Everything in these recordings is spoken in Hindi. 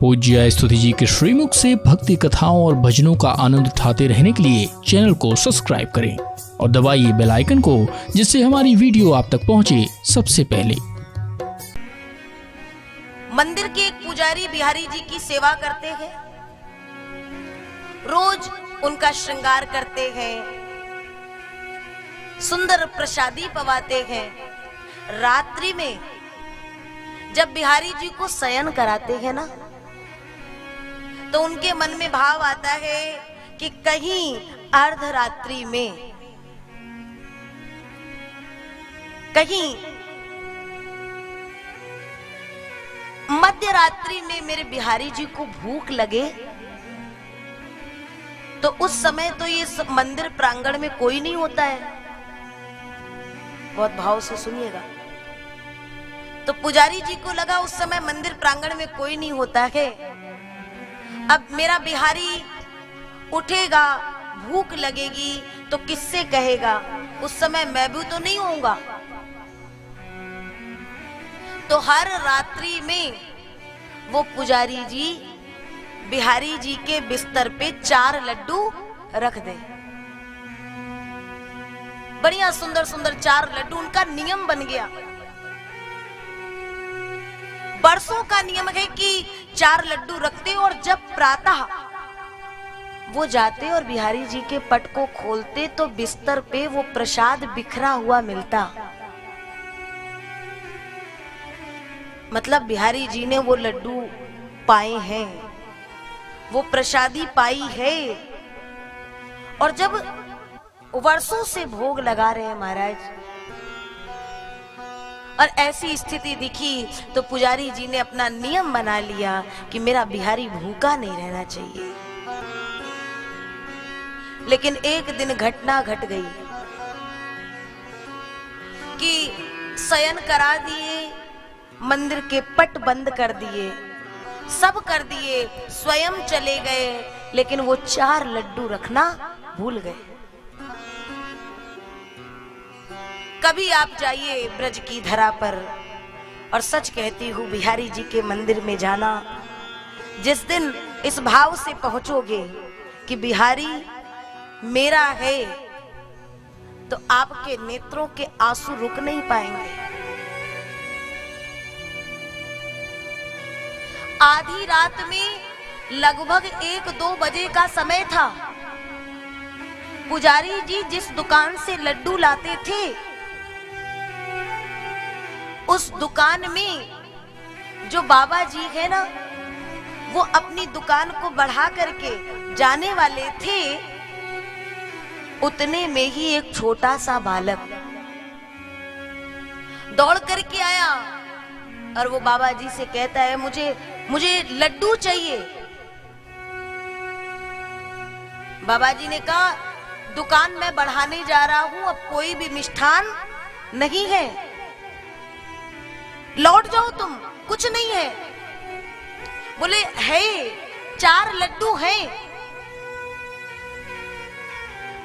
पूज्य स्तुति जी के श्रीमुख से भक्ति कथाओं और भजनों का आनंद उठाते रहने के लिए चैनल को सब्सक्राइब करें और दबाइए बेल आइकन को, जिससे हमारी वीडियो आप तक पहुंचे सबसे पहले। मंदिर के एक पुजारी बिहारी जी की सेवा करते हैं, रोज उनका श्रृंगार करते हैं, सुंदर प्रसादी पवाते हैं। रात्रि में जब बिहारी जी को शयन कराते हैं ना, तो उनके मन में भाव आता है कि कहीं अर्धरात्रि में, कहीं मध्य रात्रि में मेरे बिहारी जी को भूख लगे, तो उस समय तो ये मंदिर प्रांगण में कोई नहीं होता है। बहुत भाव से सुनिएगा। तो पुजारी जी को लगा उस समय मंदिर प्रांगण में कोई नहीं होता है, अब मेरा बिहारी उठेगा, भूख लगेगी तो किससे कहेगा, उस समय मैं भी तो नहीं होऊंगा। तो हर रात्रि में वो पुजारी जी बिहारी जी के बिस्तर पे 4 लड्डू रख दे। बढ़िया सुंदर सुंदर 4 लड्डू, उनका नियम बन गया। बरसों का नियम है कि 4 लड्डू रखते और जब प्रातः वो जाते और बिहारी जी के पट को खोलते तो बिस्तर पे वो प्रसाद बिखरा हुआ मिलता। मतलब बिहारी जी ने वो लड्डू पाए हैं, वो प्रसादी पाई है। और जब वर्षों से भोग लगा रहे हैं महाराज, और ऐसी स्थिति दिखी तो पुजारी जी ने अपना नियम बना लिया कि मेरा बिहारी भूखा नहीं रहना चाहिए। लेकिन एक दिन घटना घट गई कि शयन करा दिए, मंदिर के पट बंद कर दिए, सब कर दिए, स्वयं चले गए, लेकिन वो 4 लड्डू रखना भूल गए। कभी आप जाइए ब्रज की धरा पर, और सच कहती हूँ बिहारी जी के मंदिर में जाना, जिस दिन इस भाव से पहुंचोगे कि बिहारी मेरा है, तो आपके नेत्रों के आंसू रुक नहीं पाएंगे। आधी रात में लगभग 1-2 बजे का समय था। पुजारी जी जिस दुकान से लड्डू लाते थे, उस दुकान में जो बाबा जी है ना, वो अपनी दुकान को बढ़ा करके जाने वाले थे। उतने में ही एक छोटा सा बालक दौड़ करके आया और वो बाबा जी से कहता है, मुझे लड्डू चाहिए। बाबा जी ने कहा, दुकान में बढ़ाने जा रहा हूं, अब कोई भी मिष्ठान नहीं है, लौट जाओ तुम, कुछ नहीं है। बोले है, 4 लड्डू हैं।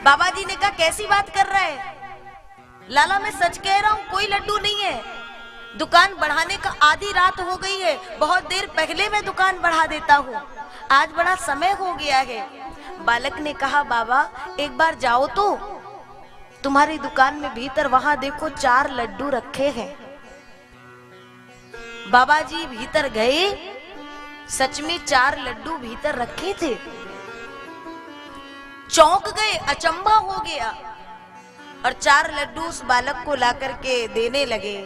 बाबा जी ने कहा, कैसी बात कर रहा है लाला, मैं सच कह रहा हूं, कोई लड्डू नहीं है। दुकान बढ़ाने का आधी रात हो गई है, बहुत देर पहले मैं दुकान बढ़ा देता हूँ, आज बड़ा समय हो गया है। बालक ने कहा, बाबा एक बार जाओ तो तुम्हारी दुकान में भीतर, वहां देखो 4 लड्डू रखे हैं। बाबा जी भीतर गए, सच में 4 लड्डू भीतर रखे थे। चौंक गए, अचंभा हो गया, और 4 लड्डू उस बालक को लाकर के देने लगे।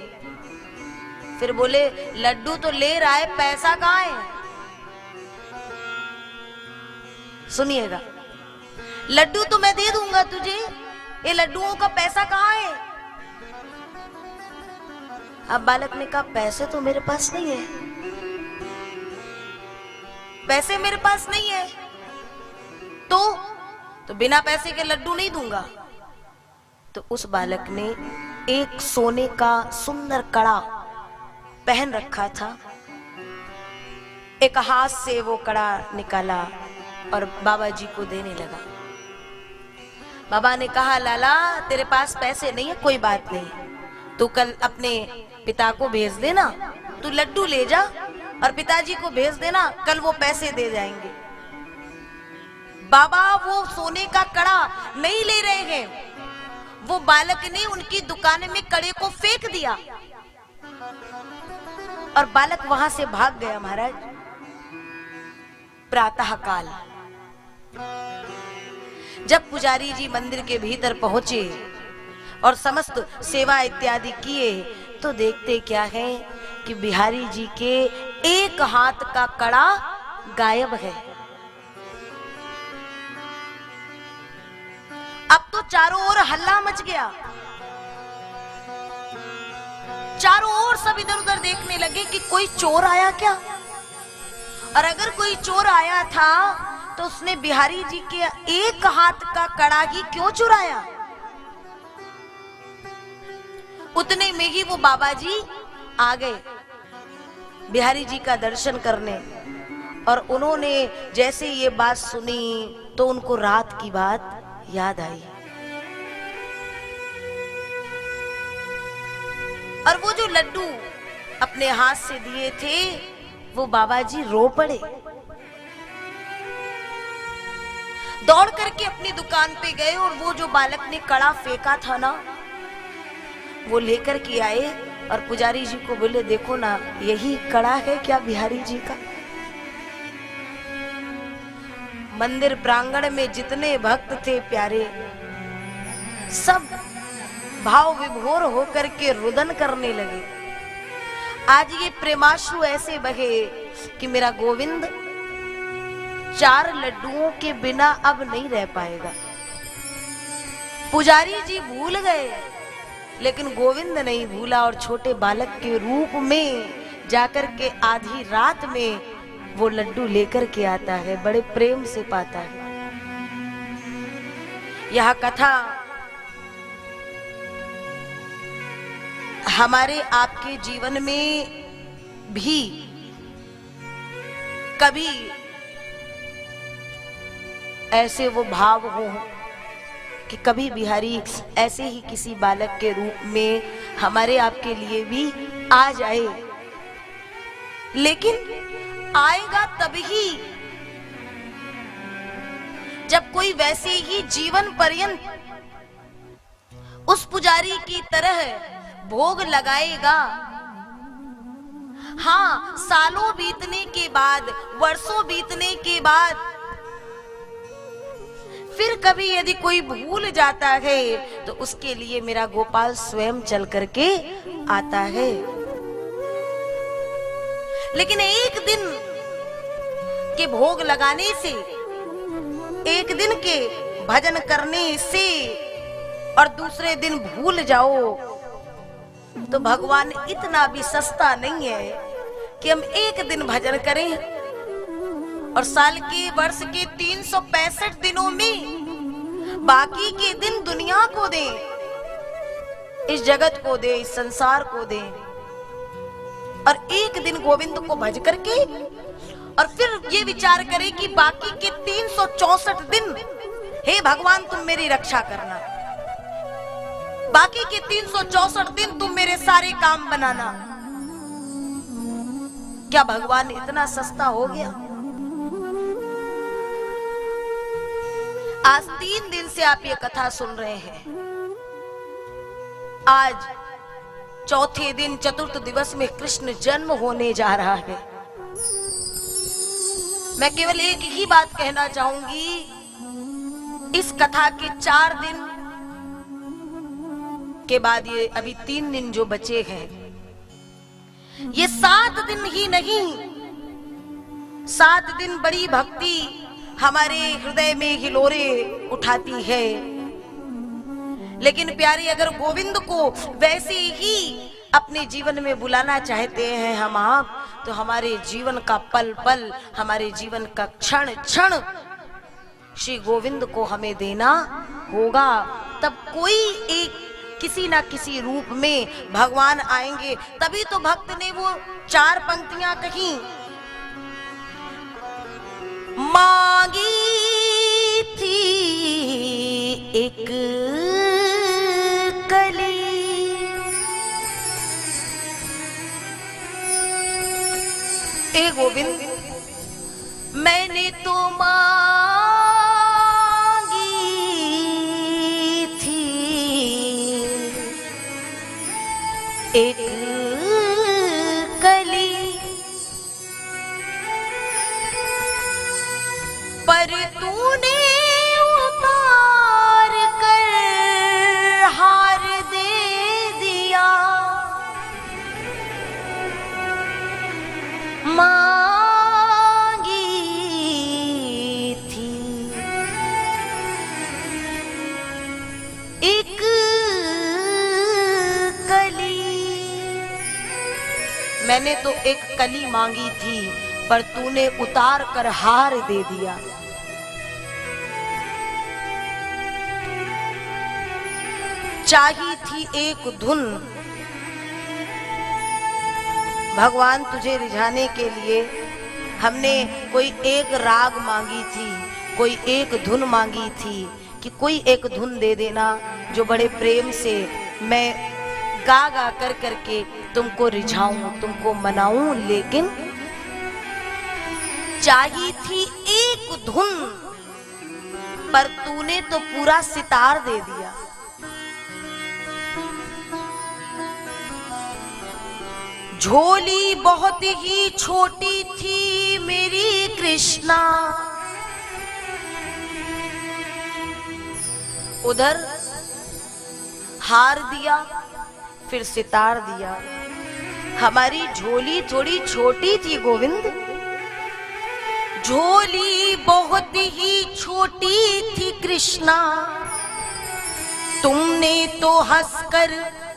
फिर बोले, लड्डू तो ले रहा है, पैसा कहाँ है? सुनिएगा, लड्डू तो मैं दे दूंगा तुझे, ये लड्डुओं का पैसा कहाँ है? अब बालक ने कहा, पैसे तो मेरे पास नहीं है, पैसे मेरे पास नहीं है, तो बिना पैसे के लड्डू नहीं दूंगा। तो उस बालक ने एक सोने का सुंदर कड़ा पहन रखा था, एक हाथ से वो कड़ा निकाला और बाबा जी को देने लगा। बाबा ने कहा, लाला तेरे पास पैसे नहीं है, कोई बात नहीं, तू कल अपने पिता को भेज देना, तू लड्डू ले जा और पिताजी को भेज देना, कल वो पैसे दे जाएंगे। बाबा वो सोने का कड़ा नहीं ले रहे हैं, वो बालक ने उनकी दुकान में कड़े को फेंक दिया और बालक वहां से भाग गया। महाराज, प्रातः काल जब पुजारी जी मंदिर के भीतर पहुंचे और समस्त सेवा इत्यादि किए, तो देखते क्या है कि बिहारी जी के एक हाथ का कड़ा गायब है। अब तो चारों ओर हल्ला मच गया, चारों ओर सब इधर उधर देखने लगे कि कोई चोर आया क्या, और अगर कोई चोर आया था तो उसने बिहारी जी के एक हाथ का कड़ा ही क्यों चुराया। उतने में ही वो बाबा जी आ गए बिहारी जी का दर्शन करने, और उन्होंने जैसे ये बात सुनी तो उनको रात की बात याद आई। और वो जो लड्डू अपने हाथ से दिए थे, वो बाबा जी रो पड़े। दौड़ करके अपनी दुकान पे गए और वो जो बालक ने कड़ा फेंका था ना, वो लेकर के आए और पुजारी जी को बोले, देखो ना, यही कड़ा है क्या बिहारी जी का। मंदिर प्रांगण में जितने भक्त थे प्यारे, सब भाव विभोर होकर के रुदन करने लगे। आज ये प्रेमाश्रु ऐसे बहे कि मेरा गोविंद 4 लड्डुओं के बिना अब नहीं रह पाएगा। पुजारी जी भूल गए, लेकिन गोविंद नहीं भूला, और छोटे बालक के रूप में जाकर के आधी रात में वो लड्डू लेकर के आता है, बड़े प्रेम से पाता है। यह कथा हमारे आपके जीवन में भी कभी ऐसे वो भाव हो कि कभी बिहारी ऐसे ही किसी बालक के रूप में हमारे आपके लिए भी आ जाए, लेकिन आएगा तभी जब कोई वैसे ही जीवन पर्यंत उस पुजारी की तरह भोग लगाएगा। हाँ, सालों बीतने के बाद, वर्षों बीतने के बाद फिर कभी यदि कोई भूल जाता है तो उसके लिए मेरा गोपाल स्वयं चल करके आता है। लेकिन एक दिन के भोग लगाने से, एक दिन के भजन करने से और दूसरे दिन भूल जाओ तो भगवान इतना भी सस्ता नहीं है कि हम एक दिन भजन करें और साल के, वर्ष के 365 दिनों में बाकी के दिन दुनिया को दें, इस जगत को दें, इस संसार को दें, और एक दिन गोविंद को भज करके और फिर ये विचार करें कि बाकी के 364 दिन हे भगवान तुम मेरी रक्षा करना, बाकी के 364 दिन तुम मेरे सारे काम बनाना। क्या भगवान इतना सस्ता हो गया? आज 3 दिन से आप ये कथा सुन रहे हैं। आज चौथे दिन, चतुर्थ दिवस में कृष्ण जन्म होने जा रहा है। मैं केवल एक ही बात कहना चाहूंगी, इस कथा के 4 दिन के बाद ये अभी 3 दिन जो बचे हैं, ये 7 दिन ही नहीं, 7 दिन बड़ी भक्ति हमारे हृदय में हिलोरे उठाती है। लेकिन प्यारे, अगर गोविंद को वैसे ही अपने जीवन में बुलाना चाहते हैं हम आप, तो हमारे जीवन का पल पल, हमारे जीवन का क्षण क्षण श्री गोविंद को हमें देना होगा। तब कोई एक किसी ना किसी रूप में भगवान आएंगे। तभी तो भक्त ने वो 4 पंक्तियां कही, मांगी थी एक कली, गोविंद, मैंने तो मांगी थी एक कली, पर तूने उतार कर हार दे दिया। मांगी थी एक कली, मैंने तो एक कली मांगी थी पर तूने उतार कर हार दे दिया। चाही थी एक धुन भगवान तुझे रिझाने के लिए, हमने कोई एक राग मांगी थी, कोई एक धुन मांगी थी कि कोई एक धुन दे देना जो बड़े प्रेम से मैं गा गा कर करके तुमको रिझाऊं, तुमको मनाऊं। लेकिन चाही थी एक धुन पर तूने तो पूरा सितार दे दिया। झोली बहुत ही छोटी थी मेरी कृष्णा, उधर हार दिया फिर सितार दिया। हमारी झोली थोड़ी छोटी थी गोविंद, झोली बहुत ही छोटी थी कृष्णा, तुमने तो हंसकर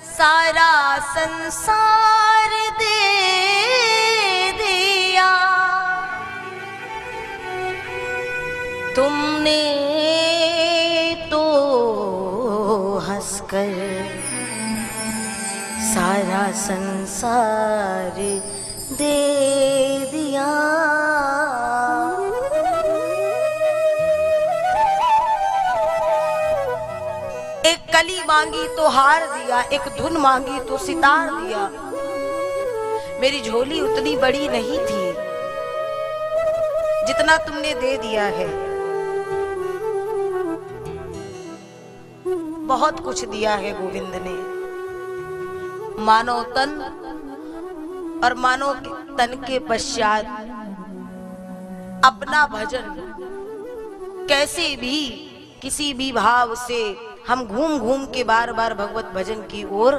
सारा संसार दे दिया। तुमने तो हंसकर सारा संसार दे दिया। एक कली मांगी तो हार दिया, एक धुन मांगी तो सितार दिया। मेरी झोली उतनी बड़ी नहीं थी जितना तुमने दे दिया है, बहुत कुछ दिया है गोविंद ने। मानव तन और मानव तन के पश्चात अपना भजन कैसे भी किसी भी भाव से हम घूम घूम के बार बार भगवत भजन की ओर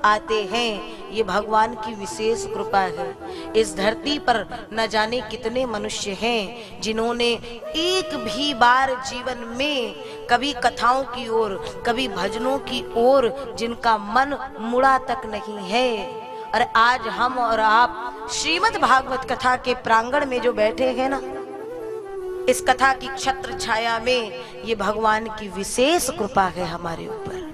आते हैं। ये भगवान की विशेष कृपा है। इस धरती पर न जाने कितने मनुष्य हैं जिन्होंने एक भी बार जीवन में कभी कथाओं की ओर, कभी भजनों की ओर जिनका मन मुड़ा तक नहीं है। और आज हम और आप श्रीमद् भागवत कथा के प्रांगण में जो बैठे हैं ना, इस कथा की छत्र छाया में ये भगवान की विशेष कृपा है हमारे ऊपर।